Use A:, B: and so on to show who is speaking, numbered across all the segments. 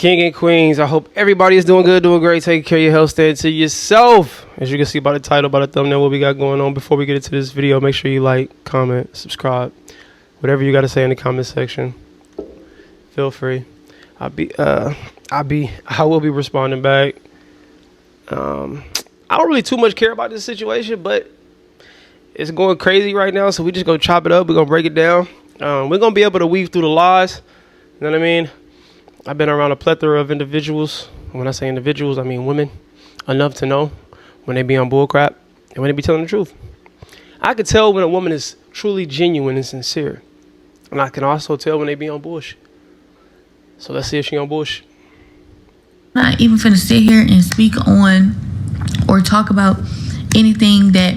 A: King and queens, I hope everybody is doing good, doing great, taking care of your health, staying to yourself. As you can see by the title, by the thumbnail, what we got going on. Before we get into this video, make sure you like, comment, subscribe. Whatever you got to say in the comment section, feel free. I will be responding back. I don't really too much care about this situation, but it's going crazy right now, so we just gonna chop it up. We're gonna break it down. We're gonna be able to weave through the lies. You know what I mean? I've been around a plethora of individuals. When I say individuals, I mean women, enough to know when they be on bullcrap and when they be telling the truth. I could tell when a woman is truly genuine and sincere, and I can also tell when they be on bullshit. So let's see if she on bullshit.
B: I'm not even finna sit here and speak on or talk about anything that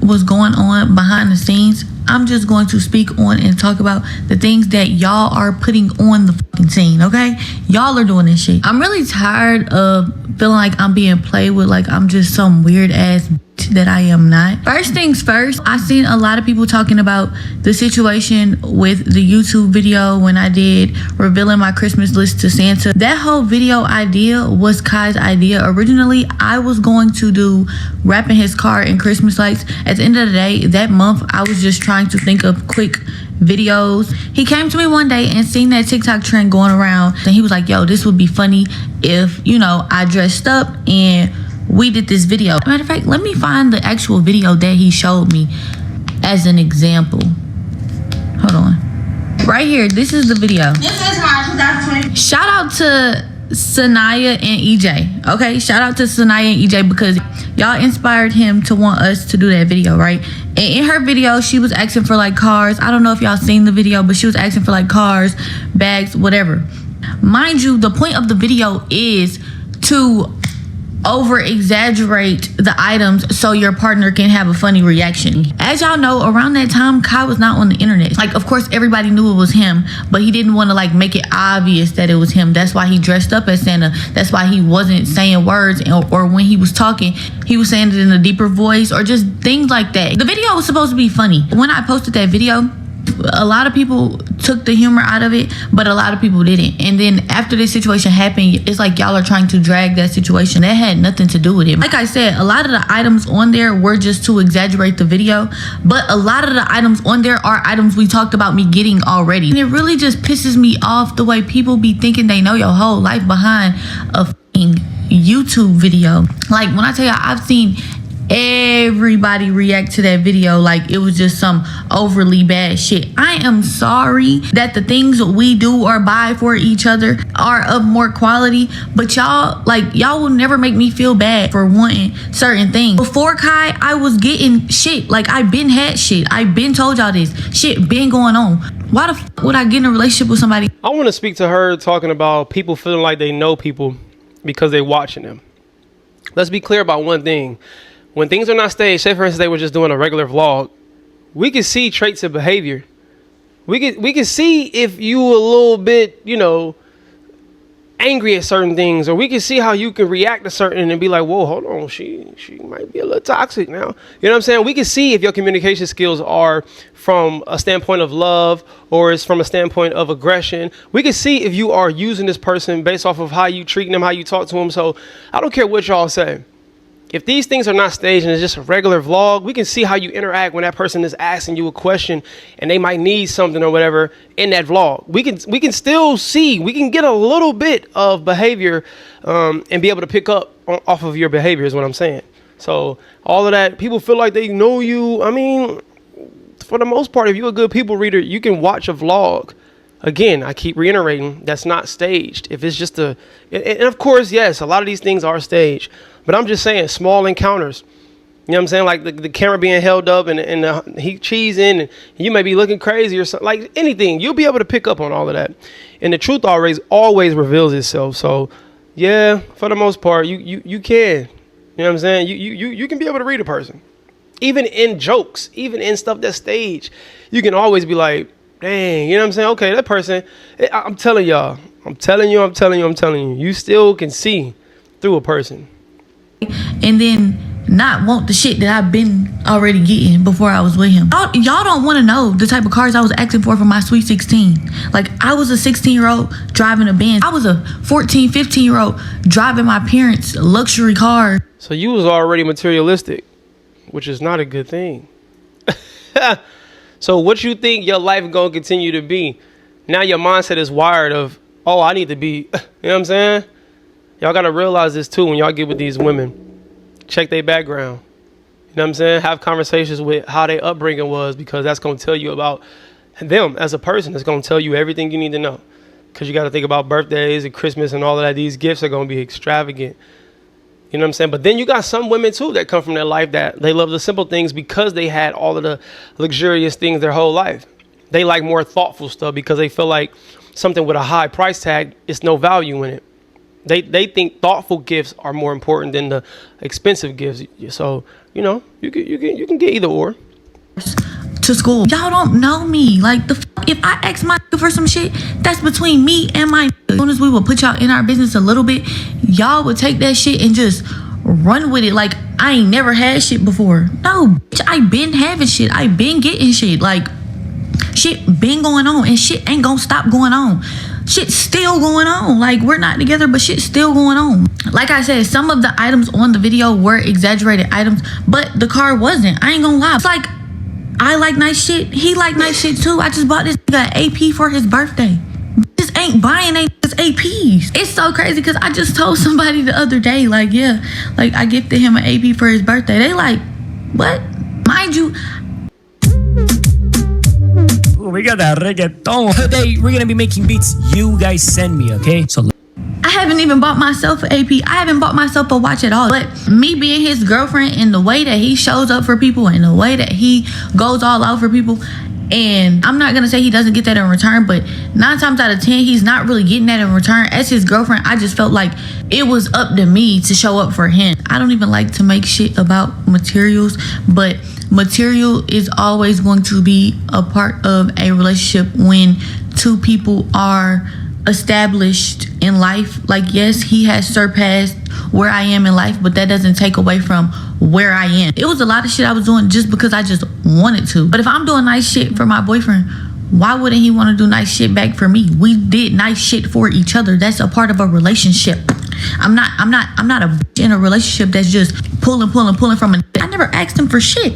B: was going on behind the scenes. I'm just going to speak on and talk about the things that y'all are putting on the fucking scene, okay? Y'all are doing this shit. I'm really tired of feeling like I'm being played with, like I'm just some weird ass bitch that I am not. First things first, I seen a lot of people talking about the situation with the YouTube video when I did revealing my Christmas list to Santa. That whole video idea was Kai's idea. Originally, I was going to do wrapping his car in Christmas lights. At the end of the day, that month, I was just trying to think of quick videos. He came to me one day and seen that TikTok trend going around, and he was like, yo, this would be funny if, you know, I dressed up and we did this video. Matter of fact, let me find the actual video that he showed me as an example. Hold on. Right here, this is the video. This is my 2020. Shout out to Sanaya and EJ. Okay, shout out to Sanaya and EJ because y'all inspired him to want us to do that video, right? And in her video, she was asking for like cars. I don't know if y'all seen the video, but she was asking for like cars, bags, whatever. Mind you, the point of the video is to over exaggerate the items so your partner can have a funny reaction. As y'all know, around that time, Kai was not on the internet. Like, of course, everybody knew it was him, but he didn't want to like make it obvious that it was him. That's why he dressed up as Santa. That's why he wasn't saying words, or when he was talking, he was saying it in a deeper voice or just things like that. The video was supposed to be funny. When I posted that video, a lot of people took the humor out of it, but a lot of people didn't. And then after this situation happened, it's like y'all are trying to drag that situation. That had nothing to do with it. Like I said, a lot of the items on there were just to exaggerate the video, but a lot of the items on there are items we talked about me getting already. And it really just pisses me off the way people be thinking they know your whole life behind a f***ing YouTube video. Like, when I tell y'all, I've seen everybody react to that video like it was just some overly bad shit. I am sorry that the things we do or buy for each other are of more quality, but y'all will never make me feel bad for wanting certain things. Before Kai, I was getting shit. Like, I been had shit. I been told y'all this shit been going on. Why the f would I get in a relationship with somebody?
A: I want to speak to her talking about people feeling like they know people because they watching them. Let's be clear about one thing. When things are not staged, say for instance they were just doing a regular vlog, we can see traits of behavior. We can see if you a little bit, you know, angry at certain things, or we can see how you can react to certain and be like, whoa, hold on, she might be a little toxic now. You know what I'm saying? We can see if your communication skills are from a standpoint of love or it's from a standpoint of aggression. We can see if you are using this person based off of how you treat them, how you talk to them. So I don't care what y'all say. If these things are not staged and it's just a regular vlog, we can see how you interact when that person is asking you a question and they might need something or whatever in that vlog. We can still see, we can get a little bit of behavior and be able to pick up off of your behavior is what I'm saying. So all of that, people feel like they know you. I mean, for the most part, if you're a good people reader, you can watch a vlog. Again, I keep reiterating, that's not staged. If it's just and of course, yes, a lot of these things are staged. But I'm just saying, small encounters. You know what I'm saying? Like the camera being held up and the heat cheesing, and you may be looking crazy or something. Like anything, you'll be able to pick up on all of that. And the truth always reveals itself. So, yeah, for the most part, you can. You know what I'm saying? You can be able to read a person. Even in jokes, even in stuff that's staged, you can always be like, dang, you know what I'm saying? Okay, that person, I'm telling y'all, I'm telling you, you still can see through a person.
B: And then not want the shit that I've been already getting before I was with him. Y'all don't want to know the type of cars I was asking for my sweet 16. Like, I was a 16-year-old driving a Benz. I was a 14, 15-year-old driving my parents' luxury car.
A: So you was already materialistic, which is not a good thing. So what you think your life gonna continue to be? Now your mindset is wired of, oh, I need to be, you know what I'm saying? Y'all gotta realize this too when y'all get with these women. Check their background. You know what I'm saying? Have conversations with how their upbringing was, because that's going to tell you about them as a person. It's going to tell you everything you need to know. Because you got to think about birthdays and Christmas and all of that. These gifts are going to be extravagant. You know what I'm saying? But then you got some women too that come from their life that they love the simple things because they had all of the luxurious things their whole life. They like more thoughtful stuff because they feel like something with a high price tag, it's no value in it. They think thoughtful gifts are more important than the expensive gifts. So, you know, you can get either or.
B: To school. Y'all don't know me. Like, if I ask my for some shit, that's between me and my. As soon as we would put y'all in our business a little bit, y'all would take that shit and just run with it. Like, I ain't never had shit before. No, bitch, I been having shit. I been getting shit. Like, shit been going on, and shit ain't gonna stop going on. Shit's still going on. Like, we're not together, but shit's still going on. Like I said, some of the items on the video were exaggerated items, but the car wasn't. I ain't gonna lie. It's like, I like nice shit. He like nice shit too. I just bought this nigga AP for his birthday. Just ain't buying APs. It's so crazy because I just told somebody the other day, like, yeah, like, I gifted him an AP for his birthday. They like, what? Mind you,
C: we got that reggaeton. Today, we're gonna be making beats you guys send me, okay? So
B: I haven't even bought myself an AP. I haven't bought myself a watch at all. But me being his girlfriend, and the way that he shows up for people and the way that he goes all out for people, and I'm not gonna say he doesn't get that in return, but 9 times out of 10, he's not really getting that in return. As his girlfriend, I just felt like it was up to me to show up for him. I don't even like to make shit about materials, but material is always going to be a part of a relationship when two people are established in life. Like, yes, he has surpassed where I am in life, but that doesn't take away from where I am. It was a lot of shit I was doing just because I just wanted to. But if I'm doing nice shit for my boyfriend, why wouldn't he want to do nice shit back for me? We did nice shit for each other. That's a part of a relationship. I'm not a bitch in a relationship that's just pulling from a. I never asked him for shit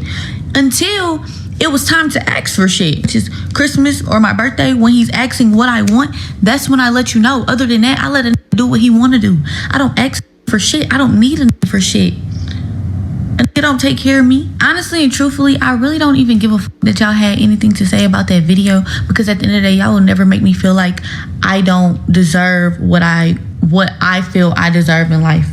B: until it was time to ask for shit, which is Christmas or my birthday. When he's asking what I want, that's when I let you know. Other than that, I let him do what he want to do. I don't ask for shit. I don't need him for shit. And they don't take care of me. Honestly and truthfully, I really don't even give a fuck that y'all had anything to say about that video, because at the end of the day, y'all will never make me feel like I don't deserve what I feel I deserve in life.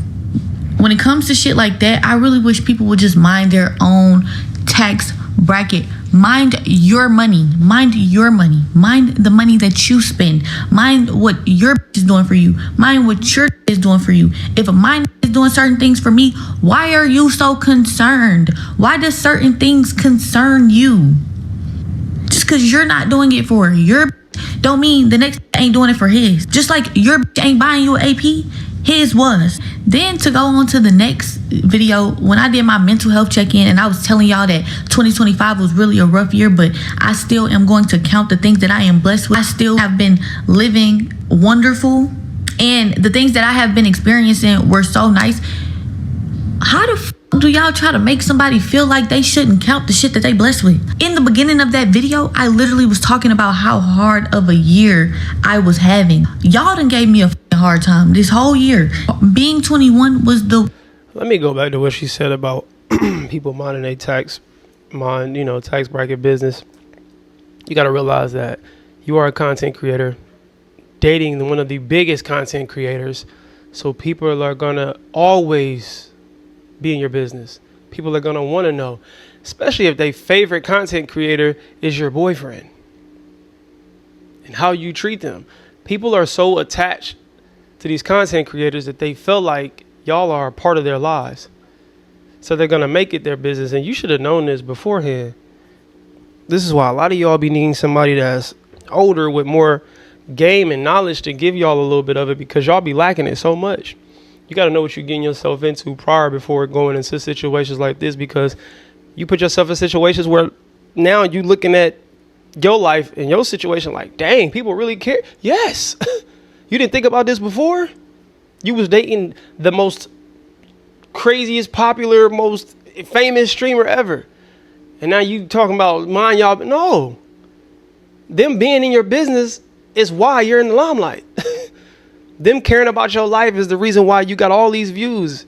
B: When it comes to shit like that, I really wish people would just mind their own tax bracket. Mind your money. Mind your money. Mind the money that you spend. Mind what your is doing for you. Mind what your is doing for you. If mine is doing certain things for me, why are you so concerned? Why does certain things concern you? Just because you're not doing it for your don't mean the next ain't doing it for his. Just like your ain't buying you an AP, his was. Then to go on to the next video, when I did my mental health check-in and I was telling y'all that 2025 was really a rough year, but I still am going to count the things that I am blessed with. I still have been living wonderful, and the things that I have been experiencing were so nice. How the f do y'all try to make somebody feel like they shouldn't count the shit that they blessed with? In the beginning of that video, I literally was talking about how hard of a year I was having. Y'all done gave me a hard time this whole year. Being 21 was the...
A: Let me go back to what she said about people minding their tax bracket business. You got to realize that you are a content creator dating one of the biggest content creators. So people are going to always be in your business. People are going to want to know, especially if their favorite content creator is your boyfriend, and how you treat them. People are so attached to these content creators that they feel like y'all are a part of their lives. So they're going to make it their business. And you should have known this beforehand. This is why a lot of y'all be needing somebody that's older with more game and knowledge to give y'all a little bit of it, because y'all be lacking it so much. You got to know what you're getting yourself into prior before going into situations like this, because you put yourself in situations where now you looking at your life and your situation like, dang, people really care. Yes. You didn't think about this before? You was dating the most craziest, popular, most famous streamer ever. And now you talking about mind y'all. But no. Them being in your business is why you're in the limelight. Them caring about your life is the reason why you got all these views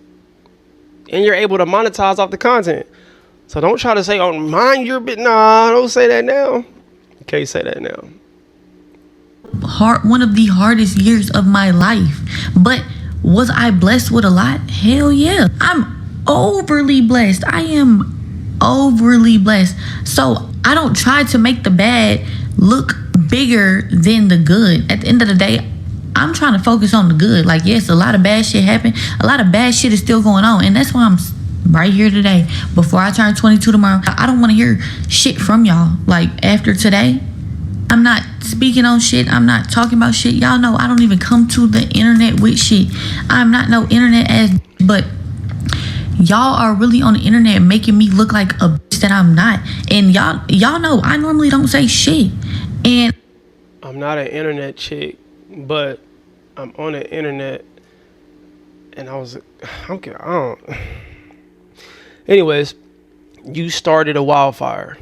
A: and you're able to monetize off the content. So don't try to say, oh, mind your bit. Nah, don't say that now. You can't say that now.
B: One of the hardest years of my life. But was I blessed with a lot? Hell yeah. I'm overly blessed. I am overly blessed. So I don't try to make the bad look bigger than the good. At the end of the day, I'm trying to focus on the good. Like, yes, a lot of bad shit happened. A lot of bad shit is still going on. And that's why I'm right here today. Before I turn 22 tomorrow, I don't want to hear shit from y'all. Like, after today, I'm not speaking on shit. I'm not talking about shit. Y'all know I don't even come to the internet with shit. I'm not no internet ass, but y'all are really on the internet making me look like a bitch that I'm not. And y'all know I normally don't say shit. And
A: I'm not an internet chick, but I'm on the internet, and I don't. Anyways, you started a wildfire.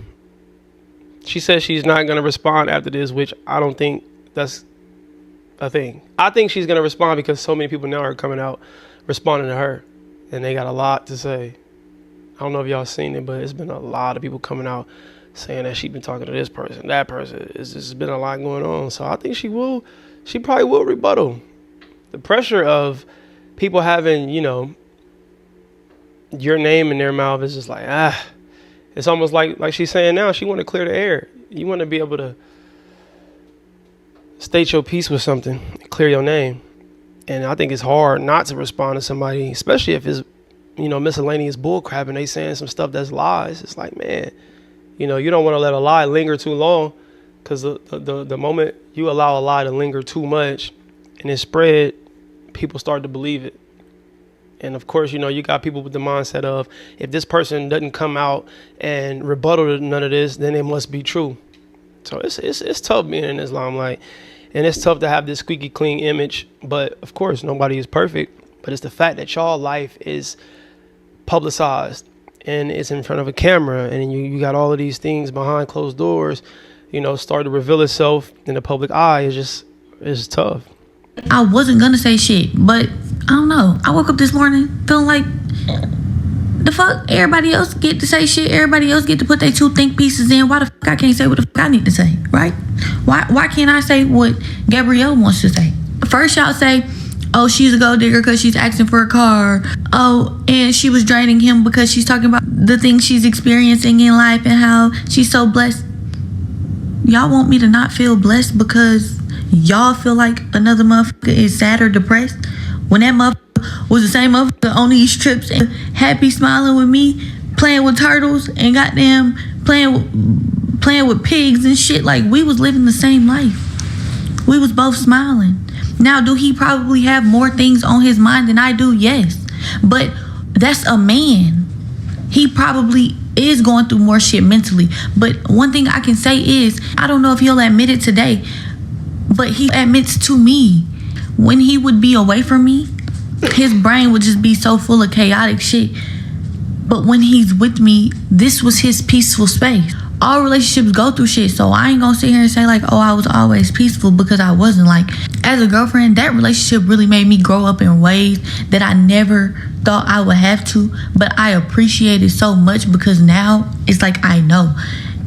A: She says she's not going to respond after this, which I don't think that's a thing. I think she's going to respond because so many people now are coming out responding to her, and they got a lot to say. I don't know if y'all seen it, but it's been a lot of people coming out saying that she's been talking to this person, that person. It's just been a lot going on. So I think she probably will rebuttal. The pressure of people having, your name in their mouth is just like, it's almost like she's saying now, she want to clear the air. You want to be able to state your piece with something, clear your name. And I think it's hard not to respond to somebody, especially if it's, miscellaneous bullcrap and they saying some stuff that's lies. It's like, man, you don't want to let a lie linger too long, because the moment you allow a lie to linger too much and it spread, people start to believe it. And of course, you got people with the mindset of, if this person doesn't come out and rebuttal none of this, then it must be true. So it's tough being in this limelight, and it's tough to have this squeaky clean image. But of course, nobody is perfect. But it's the fact that y'all life is publicized and it's in front of a camera, and you got all of these things behind closed doors, start to reveal itself in the public eye. It's tough.
B: I wasn't gonna say shit, but I don't know. I woke up this morning feeling like, the fuck, everybody else get to say shit. Everybody else get to put their 2 think pieces in. Why the fuck I can't say what the fuck I need to say, right? Why can't I say what Gabrielle wants to say? First y'all say, oh, she's a gold digger because she's asking for a car. Oh, and she was draining him because she's talking about the things she's experiencing in life and how she's so blessed. Y'all want me to not feel blessed because y'all feel like another motherfucker is sad or depressed, when that motherfucker was the same motherfucker on these trips and happy smiling with me, playing with turtles and goddamn playing with pigs and shit. Like, we was living the same life. We was both smiling. Now, do he probably have more things on his mind than I do? Yes. But that's a man. He probably is going through more shit mentally. But one thing I can say is, I don't know if he'll admit it today, but he admits to me, when he would be away from me, his brain would just be so full of chaotic shit. But when he's with me, this was his peaceful space. All relationships go through shit, so I ain't gonna sit here and say like, oh, I was always peaceful, because I wasn't. Like, as a girlfriend, that relationship really made me grow up in ways that I never thought I would have to, but I appreciate it so much because now it's like I know.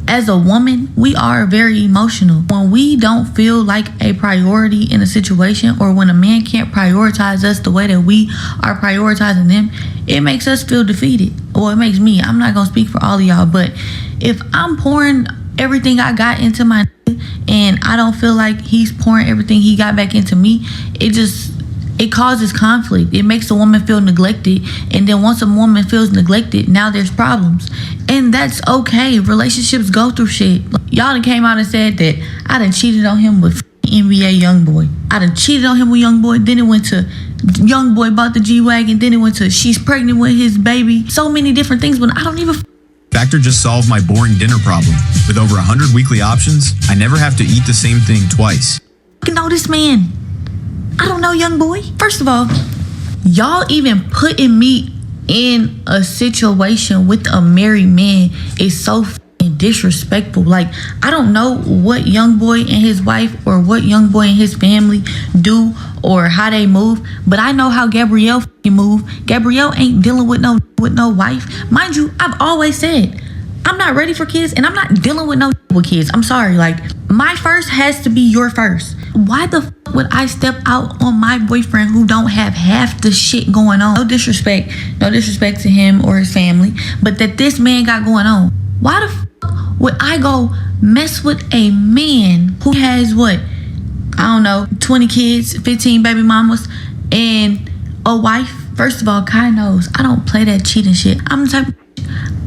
B: As a woman, we are very emotional. When we don't feel like a priority in a situation, or when a man can't prioritize us the way that we are prioritizing them, it makes us feel defeated. Well, it makes me. I'm not gonna speak for all of y'all, but if I'm pouring everything I got into my and I don't feel like he's pouring everything he got back into me, it causes conflict. It makes a woman feel neglected, and then once a woman feels neglected, now there's problems, and that's okay. Relationships go through shit. Y'all done came out and said that I done cheated on him with NBA YoungBoy. I done cheated on him with YoungBoy. Then it went to young boy bought the G-Wagon, then it went to she's pregnant with his baby. So many different things, but I don't even
D: Factor just solved my boring dinner problem. With over 100 weekly options, I never have to eat the same thing twice.
B: know this man. I don't know, young boy. First of all, y'all even putting me in a situation with a married man is so fucking disrespectful. Like, I don't know what young boy and his wife or what young boy and his family do or how they move, but I know how Gabrielle fucking move. Gabrielle ain't dealing with no wife. Mind you, I've always said I'm not ready for kids and I'm not dealing with with kids. I'm sorry. Like, my first has to be your first. Why the fuck would I step out on my boyfriend who don't have half the shit going on? No disrespect to him or his family, but that this man got going on. Why the fuck would I go mess with a man who has what? I don't know, 20 kids, 15 baby mamas, and a wife? First of all, Kai knows I don't play that cheating shit. I'm the type of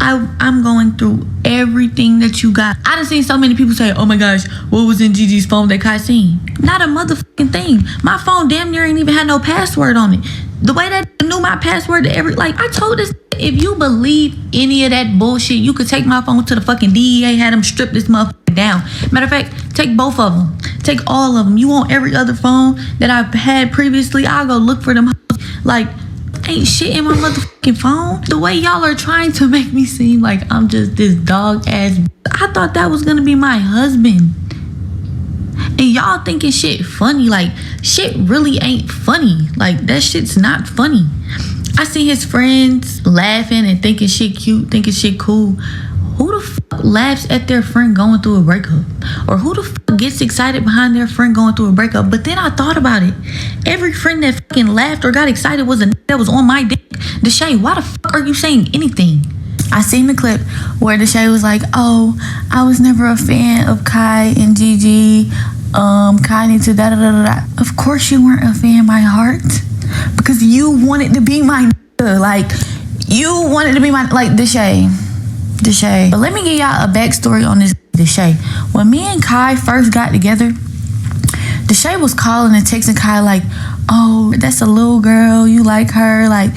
B: I'm going through everything that you got. I done seen so many people say, oh my gosh, what was in Gigi's phone that Kai seen? Not a motherfucking thing. My phone damn near ain't even had no password on it. The way that knew my password to I told this, if you believe any of that bullshit, you could take my phone to the fucking DEA, had them strip this motherfucker down. Matter of fact, take both of them. Take all of them. You want every other phone that I've had previously, I'll go look for them. Like, ain't shit in my motherfucking phone. The way y'all are trying to make me seem like I'm just this dog ass. I thought that was gonna be my husband. And y'all thinking shit funny. Like, shit really ain't funny. Like, that shit's not funny. I see his friends laughing and thinking shit cute, thinking shit cool. Who the fuck laughs at their friend going through a breakup? Or who the fuck gets excited behind their friend going through a breakup? But then I thought about it. Every friend that fucking laughed or got excited was a that was on my dick. Deshae, why the fuck are you saying anything? I seen the clip where Deshae was like, oh, I was never a fan of Kai and Gigi. Kai needs to da-da-da-da-da. Of course you weren't a fan, my heart. Because you wanted to be my nigga. Like, you wanted to be my, like, Deshae. But let me give y'all a backstory on this Deshae. When me and Kai first got together, Deshae was calling and texting Kai like, oh, that's a little girl, you like her, like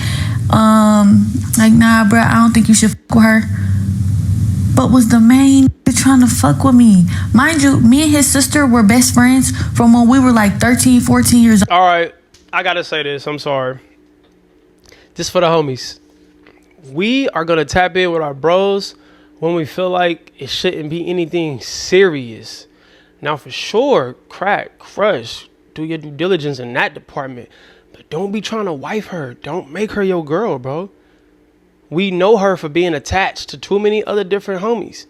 B: nah, bruh, I don't think you should fuck with her. But was the main trying to fuck with me. Mind you, me and his sister were best friends from when we were like 13, 14 years old.
A: All right, I gotta say this, I'm sorry. This for the homies. We are going to tap in with our bros when we feel like it shouldn't be anything serious. Now, for sure, crack, crush, do your due diligence in that department. But don't be trying to wife her. Don't make her your girl, bro. We know her for being attached to too many other different homies.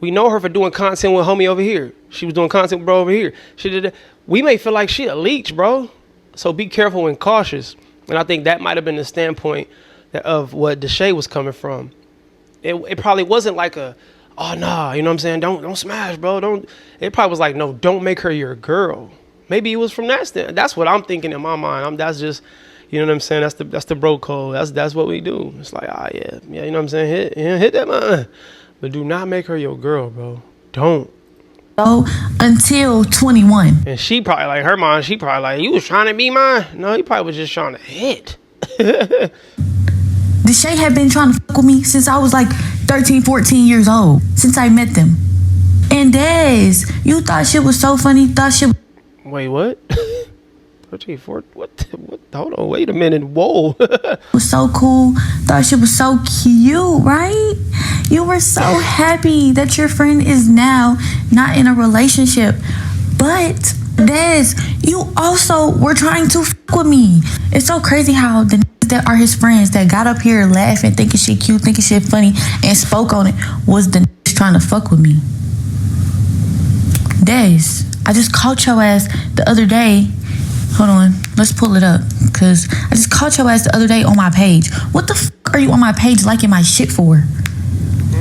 A: We know her for doing content with homie over here. She was doing content with bro over here. She did. We may feel like she a leech, bro. So be careful and cautious. And I think that might have been the standpoint of what Deshae was coming from. It probably wasn't like a, oh nah, you know what I'm saying? Don't smash, bro. Don't. It probably was like, no, don't make her your girl. Maybe it was from that stand. That's what I'm thinking in my mind. That's just, you know what I'm saying? That's the bro code. That's what we do. It's like, yeah, you know what I'm saying? Hit that man. But do not make her your girl, bro. Don't.
B: Until 21.
A: And she probably like her mind. She probably like, you was trying to be mine. No, he probably was just trying to hit.
B: Deshae had been trying to fuck with me since I was like 13, 14 years old. Since I met them. And Des, you thought shit was so funny.
A: Wait, what? 13, 14, what? Hold on, wait a minute. Whoa.
B: Was so cool. Thought shit was so cute, right? You were so happy that your friend is now not in a relationship. But Des, you also were trying to fuck with me. It's so crazy how the that are his friends that got up here laughing, thinking shit cute, thinking shit funny, and spoke on it was the trying to fuck with me. Des, I just caught your ass the other day. Hold on, let's pull it up. Cause I just caught your ass the other day on my page. What the fuck are you on my page liking my shit for?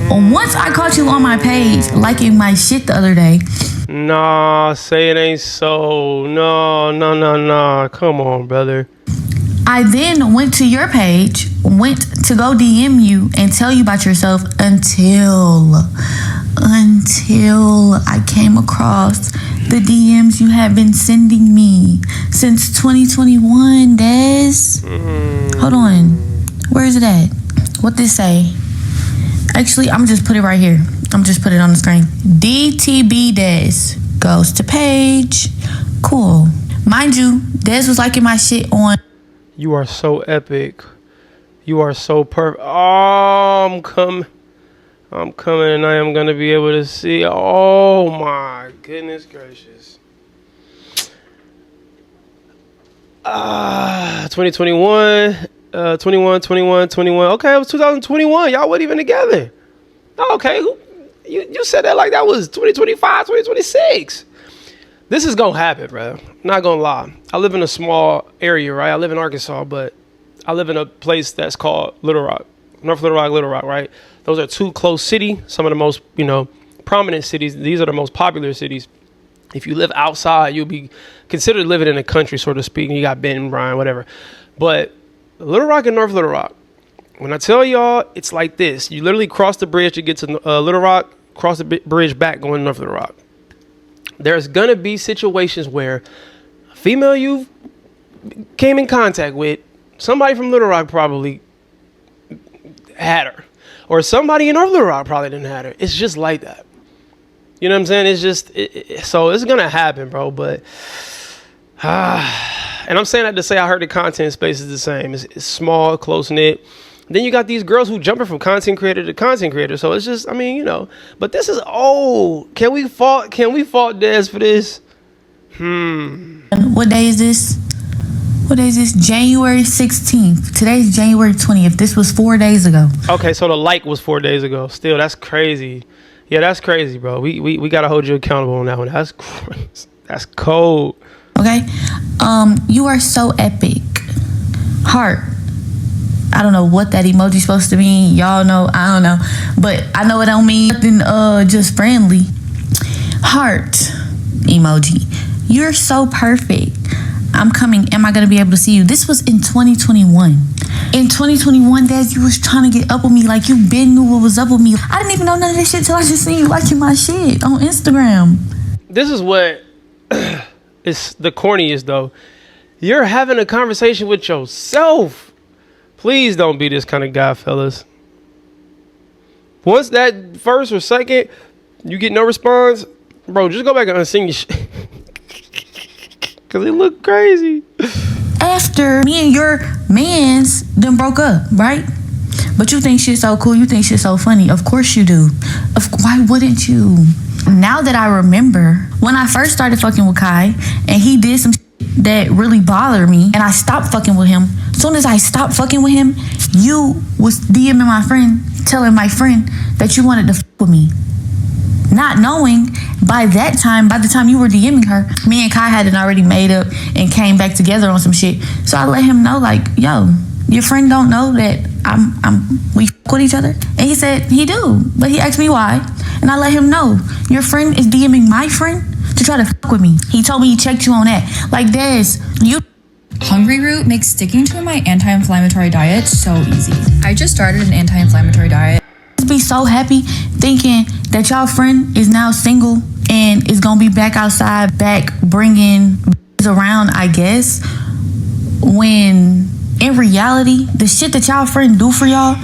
B: Once I caught you on my page liking my shit the other day.
A: Nah, say it ain't so. No. Come on, brother.
B: I then went to your page, went to go DM you and tell you about yourself until I came across the DMs you have been sending me since 2021, Des. Hold on. Where is it at? What this say? Actually, I'm just put it right here. I'm just put it on the screen. DTB Des goes to page. Cool. Mind you, Des was liking my shit on.
A: You are so epic. You are so perfect. Oh, I'm coming and I am going to be able to see. Oh my goodness gracious. 2021, 21. Okay, it was 2021. Y'all weren't even together. Okay, you said that like that was 2025, 2026. This is going to happen, bro. Not going to lie. I live in a small area, right? I live in Arkansas, but I live in a place that's called Little Rock. North Little Rock, right? Those are two close cities, some of the most, prominent cities. These are the most popular cities. If you live outside, you'll be considered living in the country, so to speak. You got Benton, Bryan, whatever. But Little Rock and North Little Rock, when I tell y'all, it's like this. You literally cross the bridge to get to Little Rock, cross the bridge back going to North Little Rock. There's going to be situations where a female you came in contact with, somebody from Little Rock probably had her. Or somebody in North Little Rock probably didn't have her. It's just like that. You know what I'm saying? It's just, so it's going to happen, bro. But, and I'm saying that to say I heard the content space is the same. It's small, close-knit. Then you got these girls who jumping from content creator to content creator. So it's just, but this is old. Can we fault Des for this?
B: What day is this? January 16th. Today's January 20th. This was 4 days ago.
A: Okay, so the like was 4 days ago. Still, that's crazy. Yeah, that's crazy, bro. We got to hold you accountable on that one. That's crazy. That's cold.
B: Okay? You are so epic. Heart. I don't know what that emoji's supposed to mean. Y'all know, I don't know. But I know it don't mean nothing just friendly. Heart emoji. You're so perfect. I'm coming. Am I going to be able to see you? This was in 2021. In 2021, Des, you was trying to get up with me like you been knew what was up with me. I didn't even know none of this shit till I just seen you liking my shit on Instagram.
A: This is what is the corniest, though. You're having a conversation with yourself. Please don't be this kind of guy, fellas. Once that first or second, you get no response, bro, just go back and unsing your shit. Because it look crazy.
B: After me and your mans done broke up, right? But you think shit's so cool. You think shit's so funny. Of course you do. Why wouldn't you? Now that I remember, when I first started fucking with Kai, and he did some shit that really bothered me, and I stopped fucking with him. As soon as I stopped fucking with him, you was DMing my friend, telling my friend that you wanted to fuck with me. Not knowing by the time you were DMing her, me and Kai had already made up and came back together on some shit. So I let him know, like, yo, your friend don't know that we fuck with each other? And he said he do, but he asked me why. And I let him know, your friend is DMing my friend to try to fuck with me. He told me he checked you on that. Like, Des, you...
E: Hungry Root makes sticking to my anti-inflammatory diet so easy. I just started an anti-inflammatory diet.
B: Be so happy thinking that y'all friend is now single and is gonna be back outside, back bringing around, I guess, when in reality the shit that y'all friend do for y'all,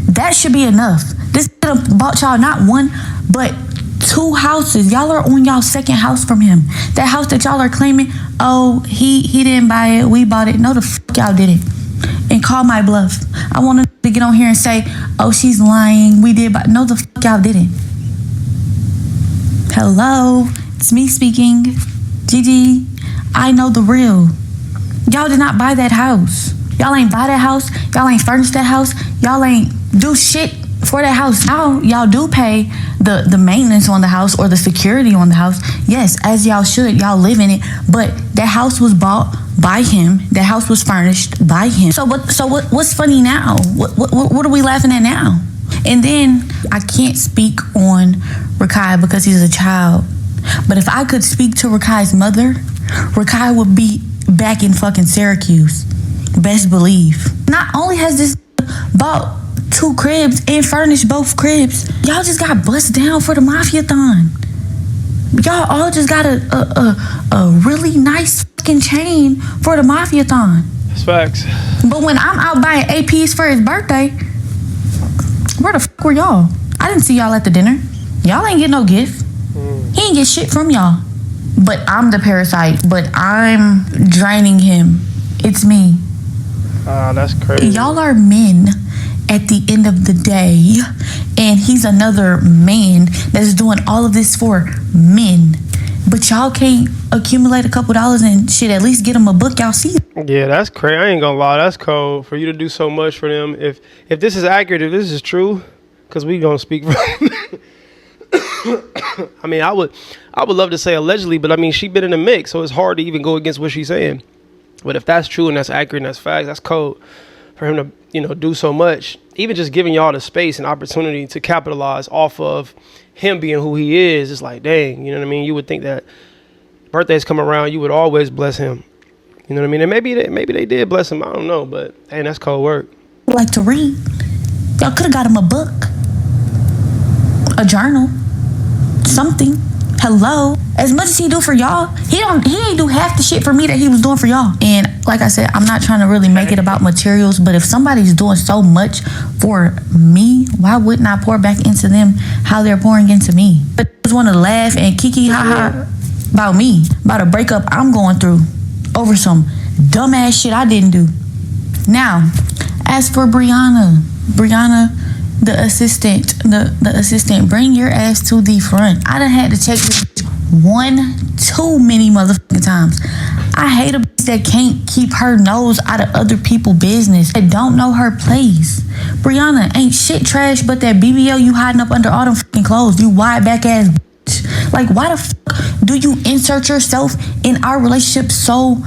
B: that should be enough. This bought y'all not one but 2 houses. Y'all are on y'all second house from him. That house that y'all are claiming, oh, he didn't buy it, we bought it. No, the fuck y'all didn't. And call my bluff. I want to get on here and say, oh, she's lying. We did, but no, the fuck y'all didn't. Hello, it's me speaking. Gigi, I know the real. Y'all did not buy that house. Y'all ain't buy that house. Y'all ain't furnish that house. Y'all ain't do shit for that house. Now y'all do pay the maintenance on the house or the security on the house. Yes, as y'all should. Y'all live in it. But that house was bought by him. That house was furnished by him. So what's funny now? What are we laughing at now? And then I can't speak on Rakai because he's a child. But if I could speak to Rakai's mother, Rakai would be back in fucking Syracuse. Best believe. Not only has this bought 2 cribs and furnished both cribs, y'all just got bust down for the mafia-thon. Y'all all just got a really nice fucking chain for the mafia-thon.
A: That's facts.
B: But when I'm out buying APs for his birthday, where the fuck were y'all? I didn't see y'all at the dinner. Y'all ain't get no gift. He ain't get shit from y'all. But I'm the parasite. But I'm draining him. It's me.
A: That's crazy.
B: Y'all are men at the end of the day. And he's another man that's doing all of this for men. But y'all can't accumulate a couple dollars and shit, at least get him a book y'all see.
A: Yeah, that's crazy. I ain't gonna lie, that's cold for you to do so much for them. If this is accurate, if this is true, because we gonna speak for I mean, I would love to say allegedly, but I mean, she been in the mix, so it's hard to even go against what she's saying. But if that's true and that's accurate and that's facts, that's cold for him to, you know, do so much. Even just giving y'all the space and opportunity to capitalize off of him being who he is. It's like, dang, you know what I mean? You would think that birthdays come around, you would always bless him. You know what I mean? And maybe they did bless him. I don't know, but hey, that's cold work.
B: Like to read. Y'all could have got him a book, a journal, something. Hello. As much as he do for y'all, he ain't do half the shit for me that he was doing for y'all. And like I said, I'm not trying to really make it about materials, but if somebody's doing so much for me, why wouldn't I pour back into them how they're pouring into me? But I just want to laugh and kiki haha about me, about a breakup I'm going through over some dumbass shit I didn't do. Now, as for Brianna, the assistant, bring your ass to the front. I done had to check this too many motherfucking times. I hate a bitch that can't keep her nose out of other people's business, that don't know her place. Brianna ain't shit trash but that BBL you hiding up under all them fucking clothes, you wide back ass bitch. Like, why the fuck do you insert yourself in our relationship so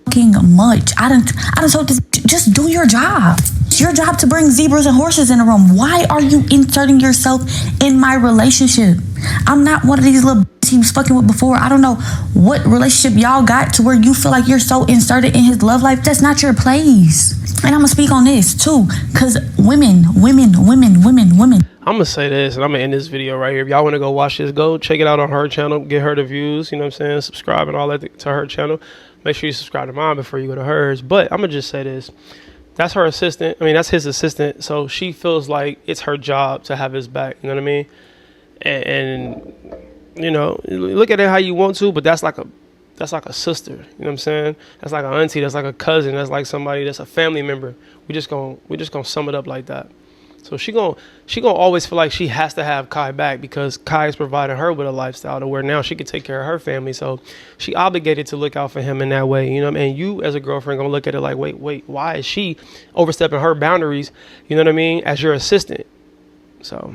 B: fucking much? I done told this, just do your job. It's your job to bring zebras and horses in the room. Why are you inserting yourself in my relationship? I'm not one of these little bitches he was fucking with before. I don't know what relationship y'all got to where you feel like you're so inserted in his love life. That's not your place. And I'm gonna speak on this too, because women.
A: I'm gonna say this, and I'm gonna end this video right here. If y'all want to go watch this, go check it out on her channel, get her the views, you know what I'm saying, subscribe and all that to her channel. Make sure you subscribe to mine before you go to hers. But I'm gonna just say this, that's her assistant, I mean that's his assistant, so she feels like it's her job to have his back, you know what I mean? And you know, look at it how you want to, but that's like a sister, you know what I'm saying? That's like an auntie, that's like a cousin, that's like somebody that's a family member. We just gonna sum it up like that. So she gonna always feel like she has to have Kai back because Kai is providing her with a lifestyle to where now she can take care of her family. So she obligated to look out for him in that way, you know what I mean? You as a girlfriend gonna look at it like, wait, why is she overstepping her boundaries, you know what I mean, as your assistant? So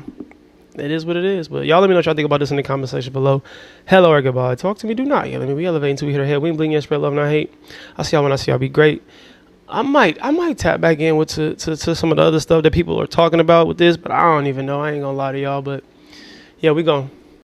A: it is what it is. But y'all let me know what y'all think about this in the comment section below. Hello or goodbye. Talk to me. Do not yell at me. We elevate until we hit our head. We ain't bling yet. Spread love, not hate. I'll see y'all when I see y'all. Be great. I might tap back in with to some of the other stuff that people are talking about with this, but I don't even know. I ain't gonna lie to y'all. But yeah, we gonna